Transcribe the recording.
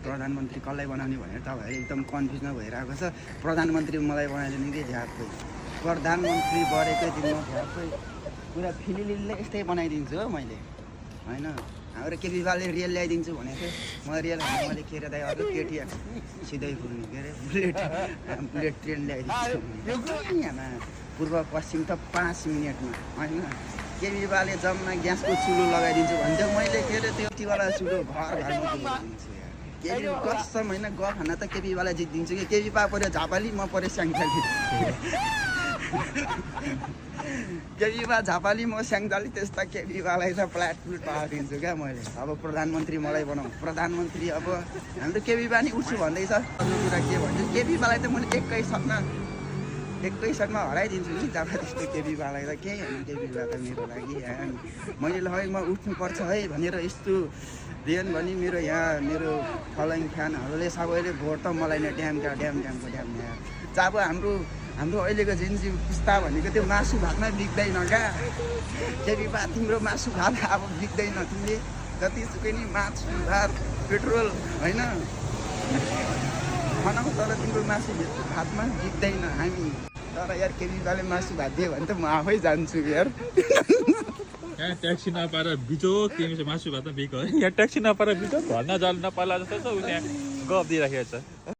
प्रधानमन्त्री कसलाई बनाउने भनेर तपाईँहरू एकदम कन्फ्युजमा भइरहेको छ। प्रधानमन्त्री मलाई बनाइदिनु कि झ्यापै प्रधानमन्त्री गरेकै दिनमा झ्यापै पुरा फिलिलिलले यस्तै बनाइदिन्छु हो मैले होइन। हाम्रो केपी बालले रियल ल्याइदिन्छु भनेको थिएँ, म रियल मैले के अरे दाइ अर्को केटी सिधै पुग्ने के अरे बुलेट ट्रेन ल्याइदिन्छु यहाँ पूर्व पश्चिम त 5 मिनटमा होइन। केपी बालले जम्मा ग्यासको चुलो लगाइदिन्छु भन्थ्यो, मैले के अरे त्यो टीवाला चुलो घर घरमा पुगाइदिन्छु। केपी कसम होइन ग खाना त केपी बाला जित्दिन्छु कि केपी बा पऱ्यो झापाली म पऱ्यो स्याङ्जाली केपी बा झापाली म स्याङ्जाली त्यस्ता केपी बालाई त फ्ल्याट फुट पारिदिन्छु क्या मैले। अब प्रधानमन्त्री मलाई बनाऊ प्रधानमन्त्री। अब हाम्रो केपी बा नि उठ्छु भन्दैछ अरू कुरा के भन्छु केपी बालाई त मैले एकै सटमा हराइदिन्छु नि जब त्यस्तो केपी बालाई त केही होइन। केपी बा त मेरो लागि मैले ल है म उठ्नुपर्छ है भनेर यस्तो दिएन भने मेरो यहाँ मेरो फलोइङ फ्यानहरूले सबैले भोट त मलाई नै ड्यामको ड्याम जब हाम्रो अहिलेको जेन्जी पुस्ता भनेको त्यो मासु भातमा बिग्दैन क्या। केपी बा तिम्रो मासु भात अब बिग्दैन, तिमीले जतिसुकै नि मासु भात पेट्रोल होइन बनाऊ तर तिम्रो मासु भातमा बिग्दैन हामी। तर यार केपी बाले मासु भात दियो भने त म आफै जान्छु यार। यहाँ ट्याक्सी नपाएर बिचो तिमी चाहिँ मासु भात बिक है। यहाँ ट्याक्सी नपाएर बिचो घर नजानु नपाला जस्तो छ उ त्यहाँ गफ दिइराखेको छ।